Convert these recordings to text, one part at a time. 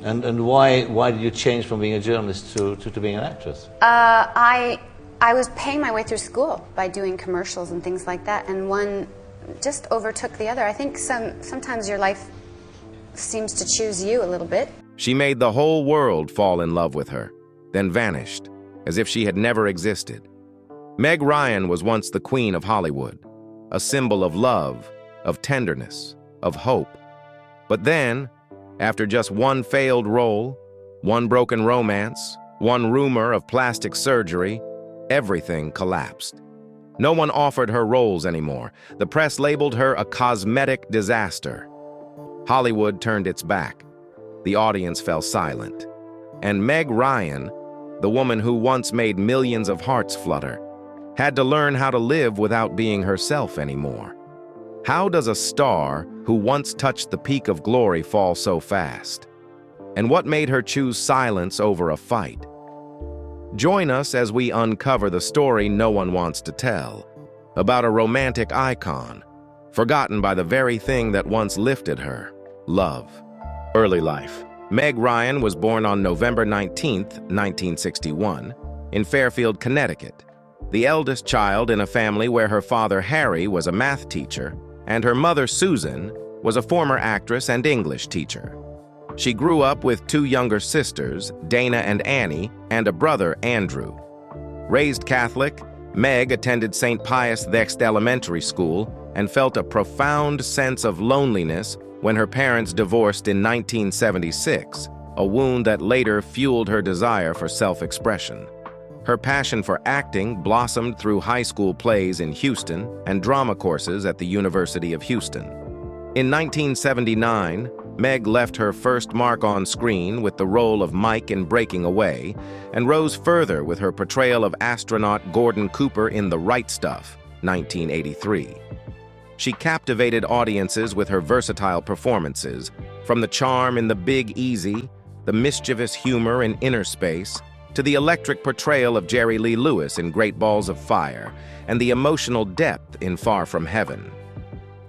And why did you change from being a journalist to being an actress? I was paying my way through school by doing commercials and things like that, and one just overtook the other. I think sometimes your life seems to choose you a little bit. She made the whole world fall in love with her, then vanished, as if she had never existed. Meg Ryan was once the queen of Hollywood, a symbol of love, of tenderness, of hope. But then, after just one failed role, one broken romance, one rumor of plastic surgery, everything collapsed. No one offered her roles anymore. The press labeled her a cosmetic disaster. Hollywood turned its back. The audience fell silent. And Meg Ryan, the woman who once made millions of hearts flutter, had to learn how to live without being herself anymore. How does a star who once touched the peak of glory fall so fast? And what made her choose silence over a fight? Join us as we uncover the story no one wants to tell, about a romantic icon, forgotten by the very thing that once lifted her, love. Early life. Meg Ryan was born on November 19, 1961, in Fairfield, Connecticut, the eldest child in a family where her father, Harry, was a math teacher, and her mother, Susan, was a former actress and English teacher. She grew up with two younger sisters, Dana and Annie, and a brother, Andrew. Raised Catholic, Meg attended St. Pius X Elementary School and felt a profound sense of loneliness when her parents divorced in 1976, a wound that later fueled her desire for self-expression. Her passion for acting blossomed through high school plays in Houston and drama courses at the University of Houston. In 1979, Meg left her first mark on screen with the role of Mike in Breaking Away and rose further with her portrayal of astronaut Gordon Cooper in The Right Stuff, 1983. She captivated audiences with her versatile performances, from the charm in The Big Easy, the mischievous humor in Inner Space, to the electric portrayal of Jerry Lee Lewis in Great Balls of Fire, and the emotional depth in Far From Heaven.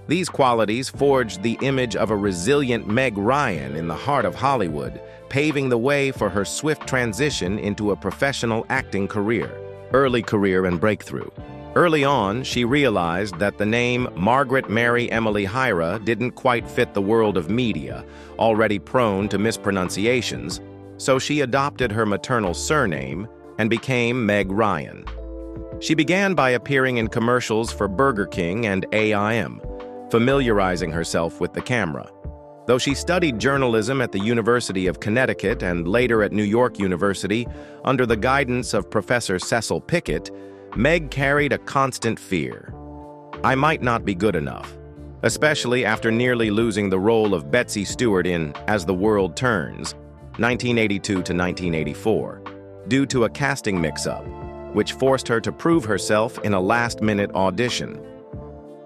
These qualities forged the image of a resilient Meg Ryan in the heart of Hollywood, paving the way for her swift transition into a professional acting career. Early career and breakthrough. Early on, she realized that the name Margaret Mary Emily Hyra didn't quite fit the world of media, already prone to mispronunciations, so she adopted her maternal surname and became Meg Ryan. She began by appearing in commercials for Burger King and AIM, familiarizing herself with the camera. Though she studied journalism at the University of Connecticut and later at New York University under the guidance of Professor Cecil Pickett, Meg carried a constant fear. I might not be good enough, especially after nearly losing the role of Betsy Stewart in As the World Turns, 1982 to 1984, due to a casting mix-up, which forced her to prove herself in a last-minute audition.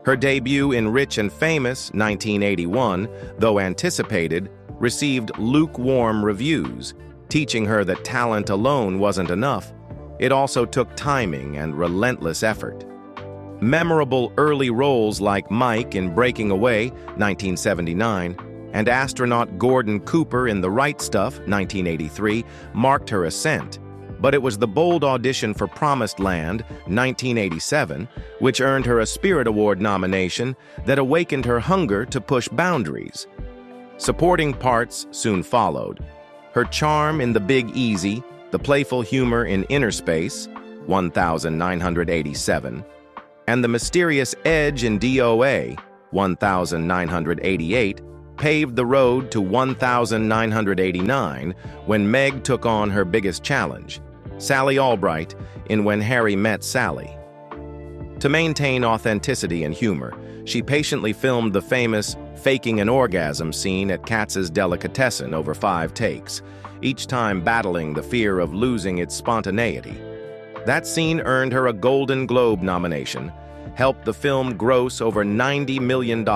Her debut in Rich and Famous, 1981, though anticipated, received lukewarm reviews, teaching her that talent alone wasn't enough. It also took timing and relentless effort. Memorable early roles like Mike in Breaking Away, 1979, and astronaut Gordon Cooper in The Right Stuff, 1983, marked her ascent. But it was the bold audition for Promised Land, 1987, which earned her a Spirit Award nomination that awakened her hunger to push boundaries. Supporting parts soon followed. Her charm in The Big Easy, the playful humor in Inner Space, 1987, and the mysterious edge in DOA, 1988, paved the road to 1989 when Meg took on her biggest challenge, Sally Albright in When Harry Met Sally. To maintain authenticity and humor, she patiently filmed the famous faking an orgasm scene at Katz's Delicatessen over 5 takes, each time battling the fear of losing its spontaneity. That scene earned her a Golden Globe nomination, helped the film gross over $90 million,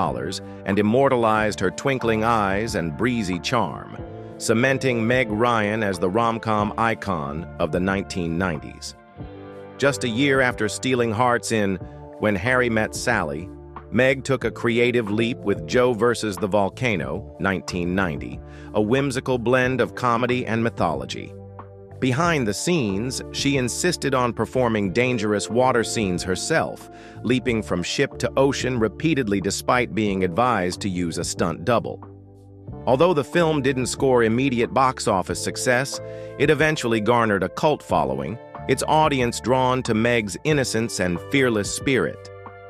and immortalized her twinkling eyes and breezy charm, cementing Meg Ryan as the rom-com icon of the 1990s. Just a year after stealing hearts in When Harry Met Sally, Meg took a creative leap with Joe versus the Volcano, 1990, a whimsical blend of comedy and mythology. Behind the scenes, she insisted on performing dangerous water scenes herself, leaping from ship to ocean repeatedly despite being advised to use a stunt double. Although the film didn't score immediate box office success, it eventually garnered a cult following, its audience drawn to Meg's innocence and fearless spirit,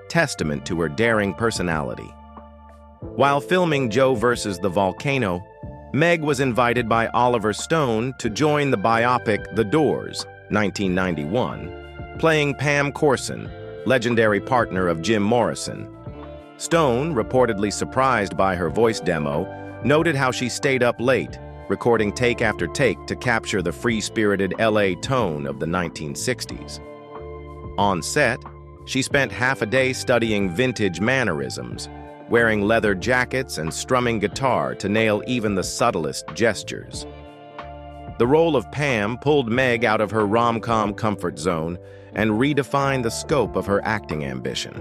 testament to her daring personality. While filming Joe versus the Volcano, Meg was invited by Oliver Stone to join the biopic The Doors, 1991, playing Pam Corson, legendary partner of Jim Morrison. Stone, reportedly surprised by her voice demo, noted how she stayed up late, recording take after take to capture the free-spirited LA tone of the 1960s. On set, she spent half a day studying vintage mannerisms, wearing leather jackets and strumming guitar to nail even the subtlest gestures. The role of Pam pulled Meg out of her rom-com comfort zone and redefined the scope of her acting ambition.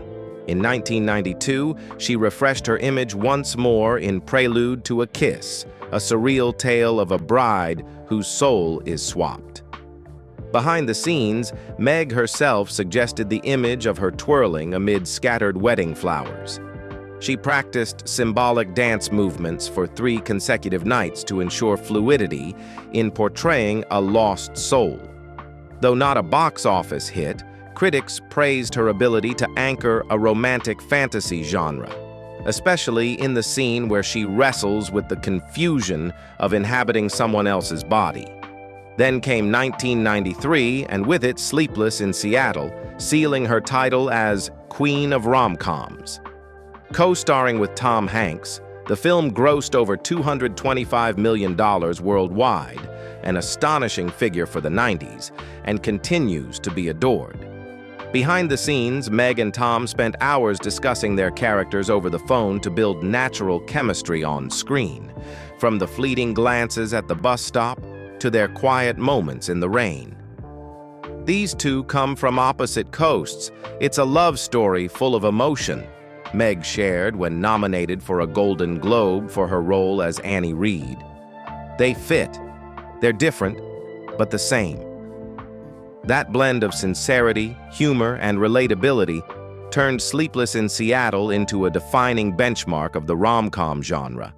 In 1992, she refreshed her image once more in Prelude to a Kiss, a surreal tale of a bride whose soul is swapped. Behind the scenes, Meg herself suggested the image of her twirling amid scattered wedding flowers. She practiced symbolic dance movements for 3 consecutive nights to ensure fluidity in portraying a lost soul. Though not a box office hit, critics praised her ability to anchor a romantic fantasy genre, especially in the scene where she wrestles with the confusion of inhabiting someone else's body. Then came 1993, and with it Sleepless in Seattle, sealing her title as Queen of Romcoms. Co-starring with Tom Hanks, the film grossed over $225 million worldwide, an astonishing figure for the 90s, and continues to be adored. Behind the scenes, Meg and Tom spent hours discussing their characters over the phone to build natural chemistry on screen, from the fleeting glances at the bus stop to their quiet moments in the rain. These two come from opposite coasts. It's a love story full of emotion, Meg shared when nominated for a Golden Globe for her role as Annie Reed. They fit. They're different, but the same. That blend of sincerity, humor, and relatability turned Sleepless in Seattle into a defining benchmark of the rom-com genre,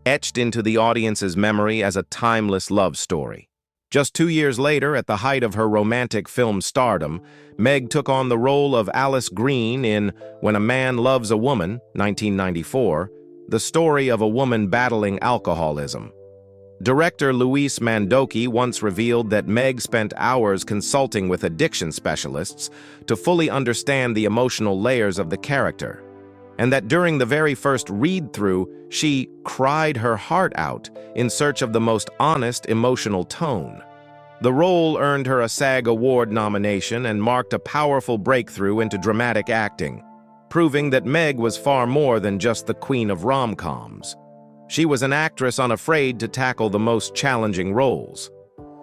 etched into the audience's memory as a timeless love story. Just 2 years later, at the height of her romantic film stardom, Meg took on the role of Alice Green in When a Man Loves a Woman, 1994, the story of a woman battling alcoholism. Director Luis Mandoki once revealed that Meg spent hours consulting with addiction specialists to fully understand the emotional layers of the character, and that during the very first read-through, she cried her heart out in search of the most honest emotional tone. The role earned her a SAG Award nomination and marked a powerful breakthrough into dramatic acting, proving that Meg was far more than just the queen of rom-coms. She was an actress unafraid to tackle the most challenging roles.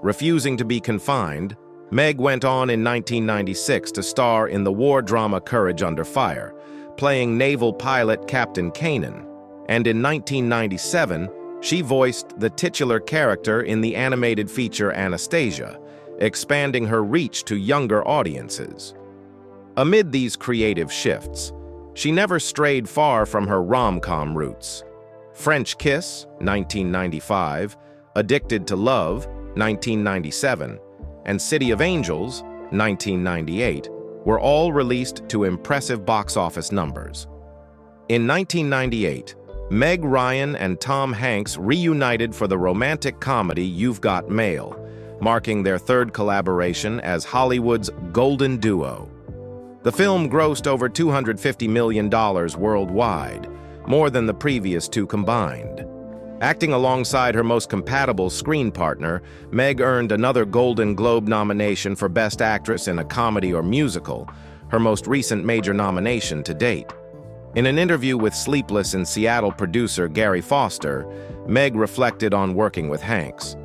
Refusing to be confined, Meg went on in 1996 to star in the war drama Courage Under Fire, playing naval pilot Captain Kanan, and in 1997, she voiced the titular character in the animated feature Anastasia, expanding her reach to younger audiences. Amid these creative shifts, she never strayed far from her rom-com roots. French Kiss, 1995, Addicted to Love, 1997, and City of Angels, 1998, were all released to impressive box office numbers. In 1998, Meg Ryan and Tom Hanks reunited for the romantic comedy You've Got Mail, marking their third collaboration as Hollywood's golden duo. The film grossed over $250 million worldwide, more than the previous two combined. Acting alongside her most compatible screen partner, Meg earned another Golden Globe nomination for Best Actress in a Comedy or Musical, her most recent major nomination to date. In an interview with Sleepless in Seattle producer Gary Foster, Meg reflected on working with Hanks.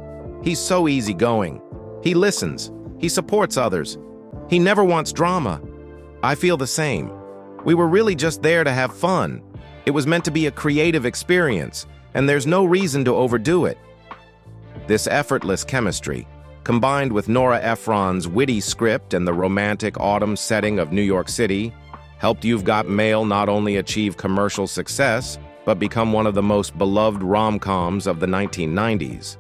"He's so easygoing. He listens. He supports others. He never wants drama. I feel the same. We were really just there to have fun. It was meant to be a creative experience, and there's no reason to overdo it." This effortless chemistry, combined with Nora Ephron's witty script and the romantic autumn setting of New York City, helped You've Got Mail not only achieve commercial success, but become one of the most beloved rom-coms of the 1990s.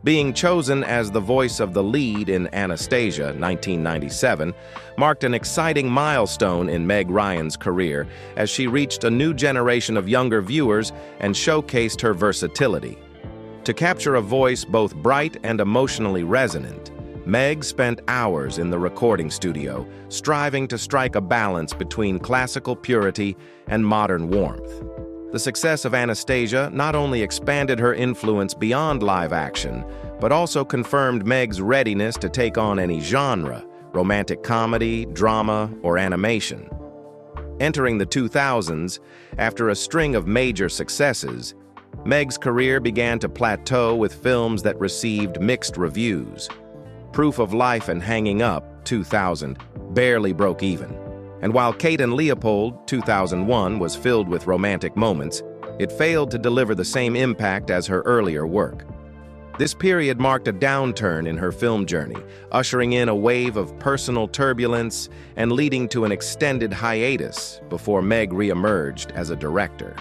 Being chosen as the voice of the lead in Anastasia, 1997, marked an exciting milestone in Meg Ryan's career as she reached a new generation of younger viewers and showcased her versatility. To capture a voice both bright and emotionally resonant, Meg spent hours in the recording studio, striving to strike a balance between classical purity and modern warmth. The success of Anastasia not only expanded her influence beyond live action, but also confirmed Meg's readiness to take on any genre, romantic comedy, drama, or animation. Entering the 2000s, after a string of major successes, Meg's career began to plateau with films that received mixed reviews. Proof of Life and Hanging Up, 2000, barely broke even. And while Kate and Leopold, 2001, was filled with romantic moments, it failed to deliver the same impact as her earlier work. This period marked a downturn in her film journey, ushering in a wave of personal turbulence and leading to an extended hiatus before Meg re-emerged as a director.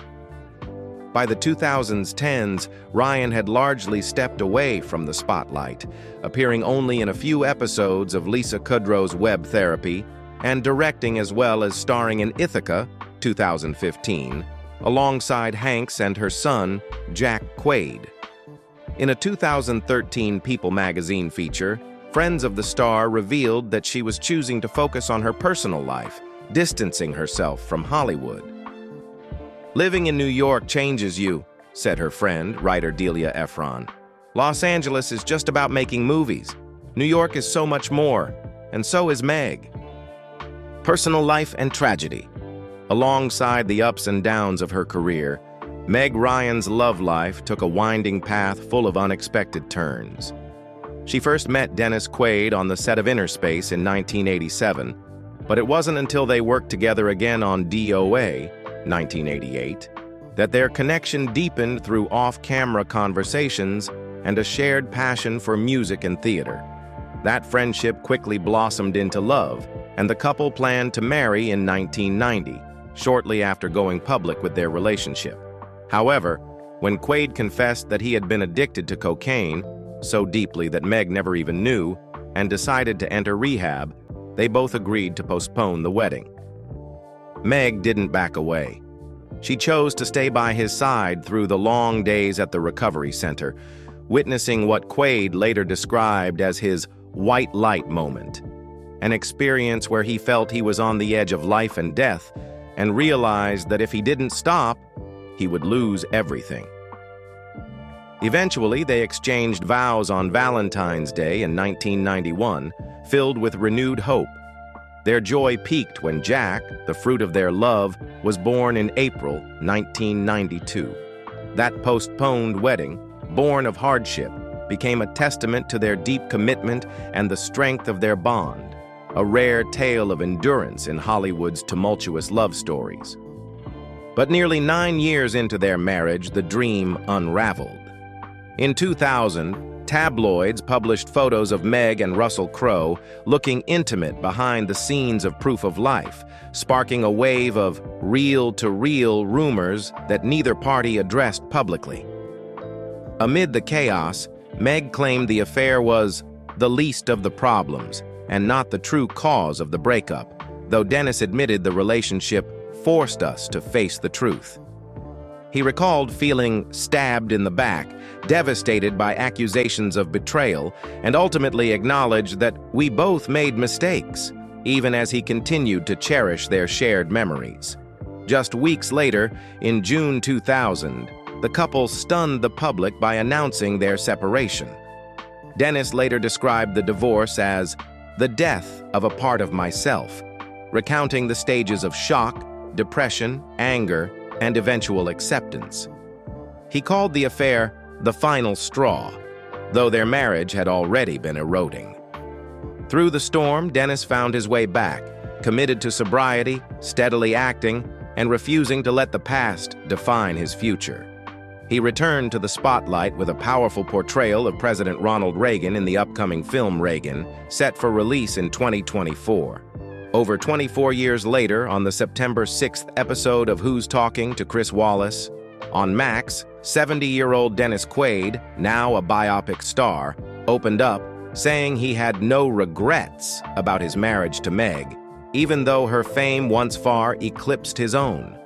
By the 2010s, Ryan had largely stepped away from the spotlight, appearing only in a few episodes of Lisa Kudrow's Web Therapy, and directing as well as starring in Ithaca, 2015, alongside Hanks and her son, Jack Quaid. In a 2013 People magazine feature, friends of the star revealed that she was choosing to focus on her personal life, distancing herself from Hollywood. "Living in New York changes you," said her friend, writer Delia Ephron. "Los Angeles is just about making movies. New York is so much more, and so is Meg." Personal life and tragedy. Alongside the ups and downs of her career, Meg Ryan's love life took a winding path full of unexpected turns. She first met Dennis Quaid on the set of Interspace in 1987, but it wasn't until they worked together again on DOA, 1988, that their connection deepened through off-camera conversations and a shared passion for music and theater. That friendship quickly blossomed into love, and the couple planned to marry in 1990, shortly after going public with their relationship. However, when Quaid confessed that he had been addicted to cocaine, so deeply that Meg never even knew, and decided to enter rehab, they both agreed to postpone the wedding. Meg didn't back away. She chose to stay by his side through the long days at the recovery center, witnessing what Quaid later described as his white light moment, an experience where he felt he was on the edge of life and death and realized that if he didn't stop, he would lose everything. Eventually, they exchanged vows on Valentine's Day in 1991, filled with renewed hope. Their joy peaked when Jack, the fruit of their love, was born in April 1992. That postponed wedding, born of hardship, became a testament to their deep commitment and the strength of their bond, a rare tale of endurance in Hollywood's tumultuous love stories. But nearly 9 years into their marriage, the dream unraveled. In 2000, tabloids published photos of Meg and Russell Crowe looking intimate behind the scenes of Proof of Life, sparking a wave of reel-to-reel rumors that neither party addressed publicly. Amid the chaos, Meg claimed the affair was the least of the problems and not the true cause of the breakup, though Dennis admitted the relationship forced us to face the truth. He recalled feeling stabbed in the back, devastated by accusations of betrayal, and ultimately acknowledged that we both made mistakes, even as he continued to cherish their shared memories. Just weeks later, in June 2000, the couple stunned the public by announcing their separation. Dennis later described the divorce as the death of a part of myself, recounting the stages of shock, depression, anger, and eventual acceptance. He called the affair the final straw, though their marriage had already been eroding. Through the storm, Dennis found his way back, committed to sobriety, steadily acting, and refusing to let the past define his future. He returned to the spotlight with a powerful portrayal of President Ronald Reagan in the upcoming film Reagan, set for release in 2024. Over 24 years later, on the September 6th episode of Who's Talking to Chris Wallace, on Max, 70-year-old Dennis Quaid, now a biopic star, opened up, saying he had no regrets about his marriage to Meg, even though her fame once far eclipsed his own.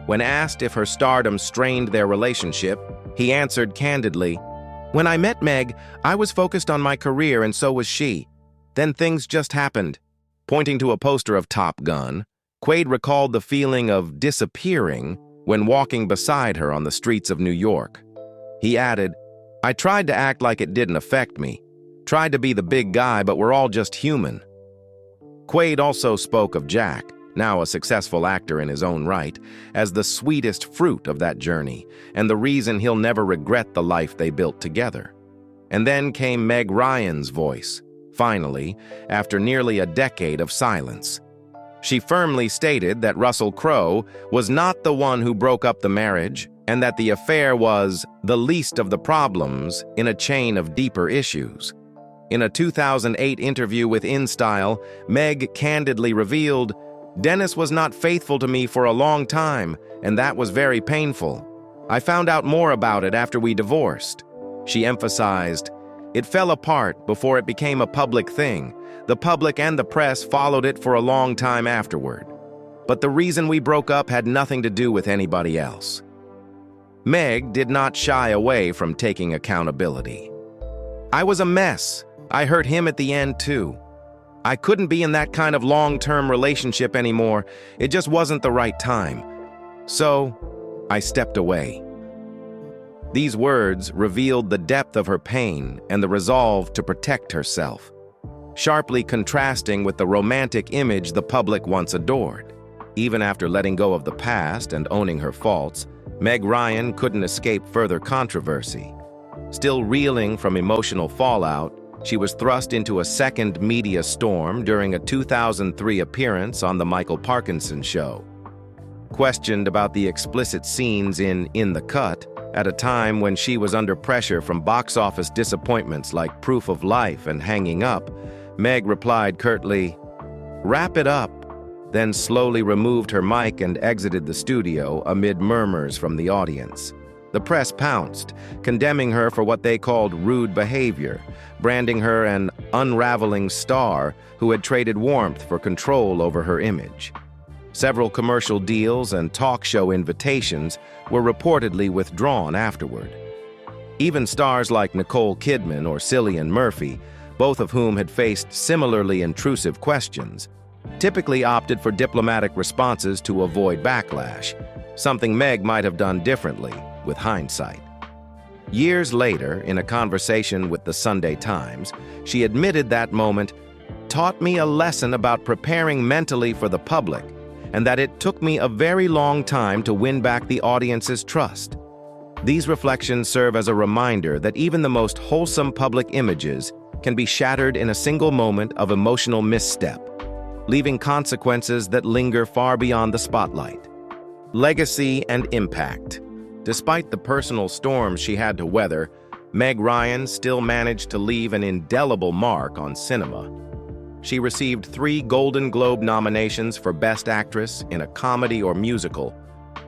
When asked if her stardom strained their relationship, he answered candidly, "When I met Meg, I was focused on my career and so was she. Then things just happened." Pointing to a poster of Top Gun, Quaid recalled the feeling of disappearing when walking beside her on the streets of New York. He added, "I tried to act like it didn't affect me. Tried to be the big guy, but we're all just human." Quaid also spoke of Jack, now a successful actor in his own right, as the sweetest fruit of that journey and the reason he'll never regret the life they built together. And then came Meg Ryan's voice, finally, after nearly a decade of silence. She firmly stated that Russell Crowe was not the one who broke up the marriage and that the affair was the least of the problems in a chain of deeper issues. In a 2008 interview with InStyle, Meg candidly revealed, "Dennis was not faithful to me for a long time, and that was very painful. I found out more about it after we divorced." She emphasized, "It fell apart before it became a public thing. The public and the press followed it for a long time afterward. But the reason we broke up had nothing to do with anybody else." Meg did not shy away from taking accountability. "I was a mess. I hurt him at the end too. I couldn't be in that kind of long-term relationship anymore. It just wasn't the right time. So, I stepped away." These words revealed the depth of her pain and the resolve to protect herself, sharply contrasting with the romantic image the public once adored. Even after letting go of the past and owning her faults, Meg Ryan couldn't escape further controversy. Still reeling from emotional fallout, she was thrust into a second media storm during a 2003 appearance on The Michael Parkinson Show. Questioned about the explicit scenes in the Cut, at a time when she was under pressure from box office disappointments like Proof of Life and Hanging Up, Meg replied curtly, "Wrap it up," then slowly removed her mic and exited the studio amid murmurs from the audience. The press pounced, condemning her for what they called rude behavior, branding her an unraveling star who had traded warmth for control over her image. Several commercial deals and talk show invitations were reportedly withdrawn afterward. Even stars like Nicole Kidman or Cillian Murphy, both of whom had faced similarly intrusive questions, typically opted for diplomatic responses to avoid backlash, something Meg might have done differently with hindsight. Years later, in a conversation with the Sunday Times, she admitted that moment taught me a lesson about preparing mentally for the public, and that it took me a very long time to win back the audience's trust. These reflections serve as a reminder that even the most wholesome public images can be shattered in a single moment of emotional misstep, leaving consequences that linger far beyond the spotlight. Legacy and impact. Despite the personal storms she had to weather, Meg Ryan still managed to leave an indelible mark on cinema. She received 3 Golden Globe nominations for Best Actress in a Comedy or Musical,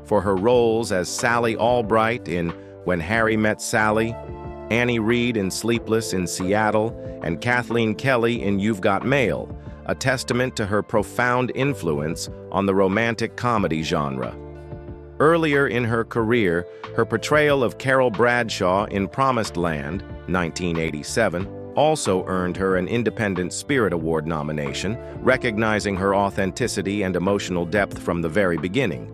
for her roles as Sally Albright in When Harry Met Sally, Annie Reed in Sleepless in Seattle, and Kathleen Kelly in You've Got Mail, a testament to her profound influence on the romantic comedy genre. Earlier in her career, her portrayal of Carol Bradshaw in Promised Land, 1987, also earned her an Independent Spirit Award nomination, recognizing her authenticity and emotional depth from the very beginning.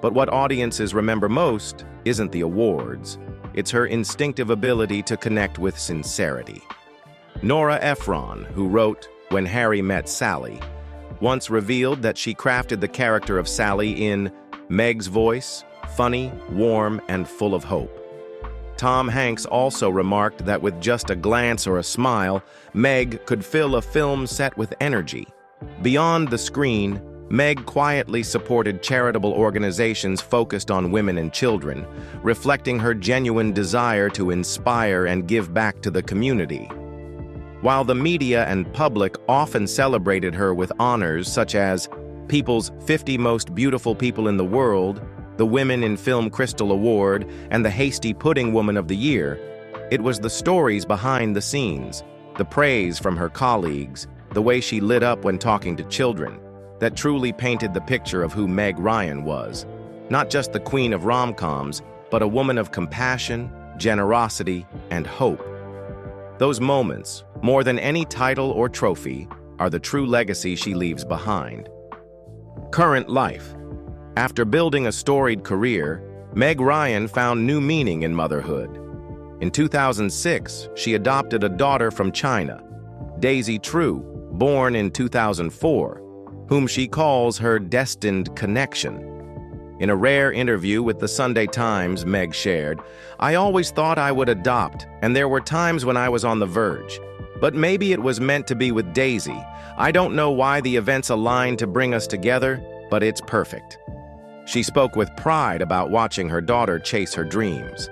But what audiences remember most isn't the awards. It's her instinctive ability to connect with sincerity. Nora Ephron, who wrote When Harry Met Sally, once revealed that she crafted the character of Sally in Meg's voice, funny, warm, and full of hope. Tom Hanks also remarked that with just a glance or a smile, Meg could fill a film set with energy. Beyond the screen, Meg quietly supported charitable organizations focused on women and children, reflecting her genuine desire to inspire and give back to the community. While the media and public often celebrated her with honors such as People's 50 Most Beautiful People in the World, the Women in Film Crystal Award, and the Hasty Pudding Woman of the Year, it was the stories behind the scenes, the praise from her colleagues, the way she lit up when talking to children, that truly painted the picture of who Meg Ryan was. Not just the queen of rom-coms, but a woman of compassion, generosity, and hope. Those moments, more than any title or trophy, are the true legacy she leaves behind. Current life. After building a storied career, Meg Ryan found new meaning in motherhood. In 2006, she adopted a daughter from China, Daisy True, born in 2004, whom she calls her destined connection. In a rare interview with the Sunday Times, Meg shared, "I always thought I would adopt, and there were times when I was on the verge. But maybe it was meant to be with Daisy. I don't know why the events aligned to bring us together, but it's perfect." She spoke with pride about watching her daughter chase her dreams.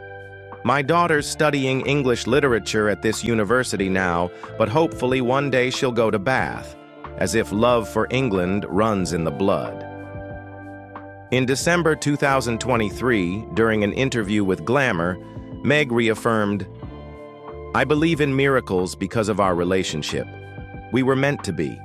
"My daughter's studying English literature at this university now, but hopefully one day she'll go to Bath, as if love for England runs in the blood." In December 2023, during an interview with Glamour, Meg reaffirmed, "I believe in miracles because of our relationship. We were meant to be."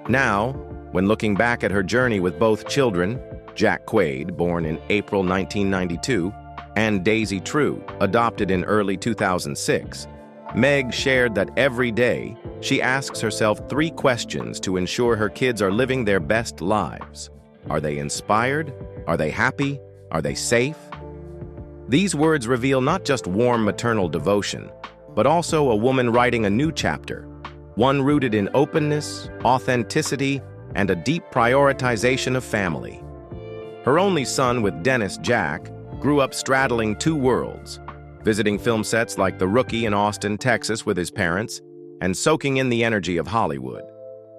Now, when looking back at her journey with both children, Jack Quaid, born in April 1992, and Daisy True, adopted in early 2006, Meg shared that every day, she asks herself 3 questions to ensure her kids are living their best lives. Are they inspired? Are they happy? Are they safe? These words reveal not just warm maternal devotion, but also a woman writing a new chapter, one rooted in openness, authenticity, and a deep prioritization of family. Her only son with Dennis, Jack, grew up straddling 2 worlds, visiting film sets like The Rookie in Austin, Texas with his parents, and soaking in the energy of Hollywood.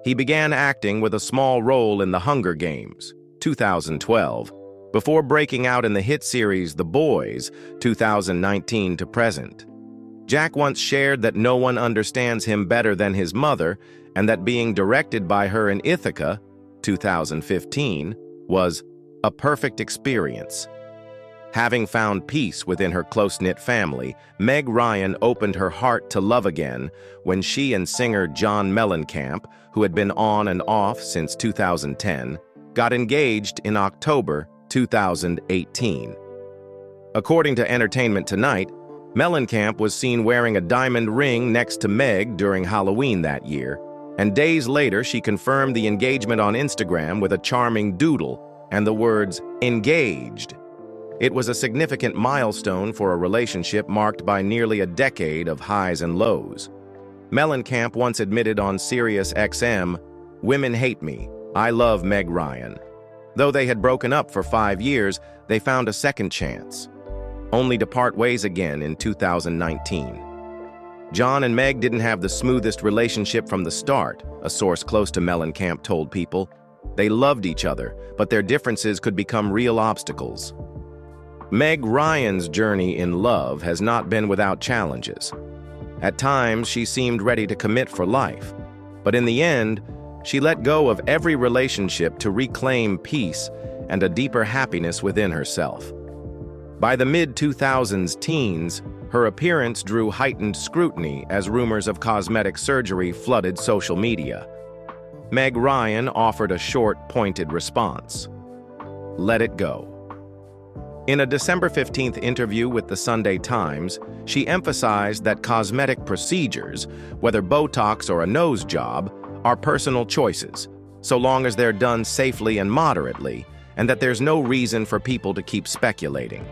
He began acting with a small role in The Hunger Games, 2012, before breaking out in the hit series The Boys, 2019 to present. Jack once shared that no one understands him better than his mother, and that being directed by her in Ithaca, 2015, was a perfect experience. Having found peace within her close-knit family, Meg Ryan opened her heart to love again when she and singer John Mellencamp, who had been on and off since 2010, got engaged in October 2018. According to Entertainment Tonight, Mellencamp was seen wearing a diamond ring next to Meg during Halloween that year, and days later she confirmed the engagement on Instagram with a charming doodle and the words, "engaged." It was a significant milestone for a relationship marked by nearly a decade of highs and lows. Mellencamp once admitted on Sirius XM, "Women hate me. I love Meg Ryan." Though they had broken up for 5 years, they found a second chance, only to part ways again in 2019. John and Meg didn't have the smoothest relationship from the start, a source close to Mellencamp told People. They loved each other, but their differences could become real obstacles. Meg Ryan's journey in love has not been without challenges. At times, she seemed ready to commit for life, but in the end, she let go of every relationship to reclaim peace and a deeper happiness within herself. By the mid-2000s teens, her appearance drew heightened scrutiny as rumors of cosmetic surgery flooded social media. Meg Ryan offered a short, pointed response: "Let it go." In a December 15th interview with the Sunday Times, she emphasized that cosmetic procedures, whether Botox or a nose job, are personal choices, so long as they're done safely and moderately, and that there's no reason for people to keep speculating.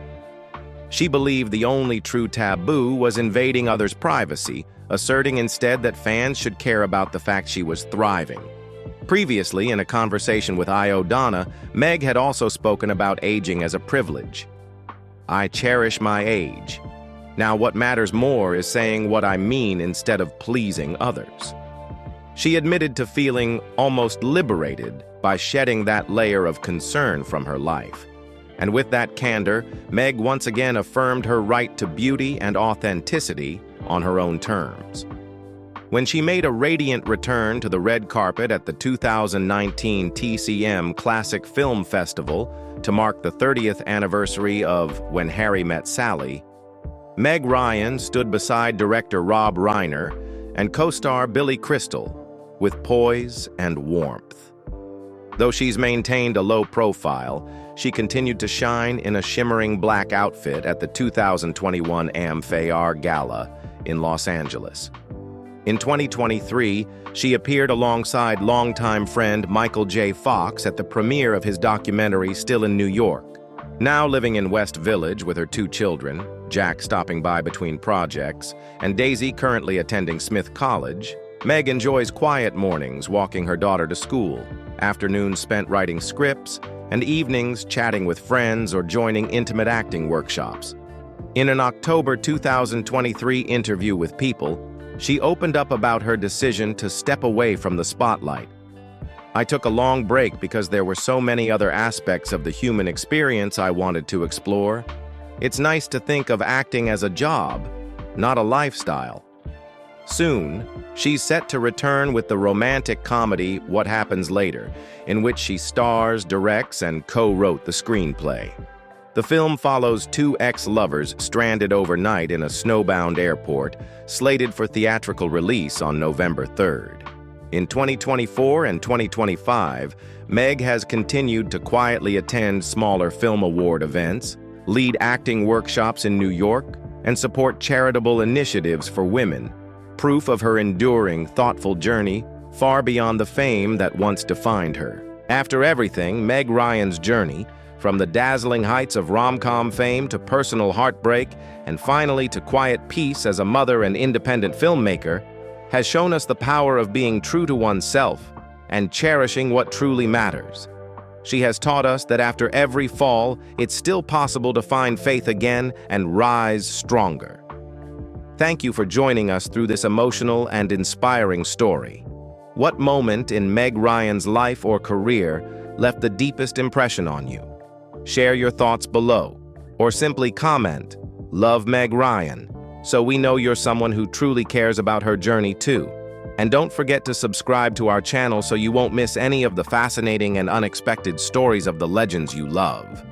She believed the only true taboo was invading others' privacy, asserting instead that fans should care about the fact she was thriving. Previously, in a conversation with Io Donna, Meg had also spoken about aging as a privilege. "I cherish my age. Now what matters more is saying what I mean instead of pleasing others." She admitted to feeling almost liberated by shedding that layer of concern from her life. And with that candor, Meg once again affirmed her right to beauty and authenticity on her own terms. When she made a radiant return to the red carpet at the 2019 TCM Classic Film Festival to mark the 30th anniversary of When Harry Met Sally, Meg Ryan stood beside director Rob Reiner and co-star Billy Crystal with poise and warmth. Though she's maintained a low profile, she continued to shine in a shimmering black outfit at the 2021 AMFAR Gala in Los Angeles. In 2023, she appeared alongside longtime friend Michael J. Fox at the premiere of his documentary Still in New York. Now living in West Village with her 2 children, Jack stopping by between projects, and Daisy currently attending Smith College, Meg enjoys quiet mornings walking her daughter to school, afternoons spent writing scripts, and evenings chatting with friends or joining intimate acting workshops. In an October 2023 interview with People, she opened up about her decision to step away from the spotlight. "I took a long break because there were so many other aspects of the human experience I wanted to explore. It's nice to think of acting as a job, not a lifestyle." Soon, she's set to return with the romantic comedy What Happens Later, in which she stars, directs, and co-wrote the screenplay. The film follows 2 ex-lovers stranded overnight in a snowbound airport, slated for theatrical release on November 3rd. In 2024 and 2025, Meg has continued to quietly attend smaller film award events, lead acting workshops in New York, and support charitable initiatives for women, proof of her enduring, thoughtful journey far beyond the fame that once defined her. After everything, Meg Ryan's journey, from the dazzling heights of Romcom fame to personal heartbreak, and finally to quiet peace as a mother and independent filmmaker, has shown us the power of being true to oneself and cherishing what truly matters. She has taught us that after every fall, it's still possible to find faith again and rise stronger. Thank you for joining us through this emotional and inspiring story. What moment in Meg Ryan's life or career left the deepest impression on you? Share your thoughts below, or simply comment, "Love Meg Ryan," so we know you're someone who truly cares about her journey too. And don't forget to subscribe to our channel so you won't miss any of the fascinating and unexpected stories of the legends you love.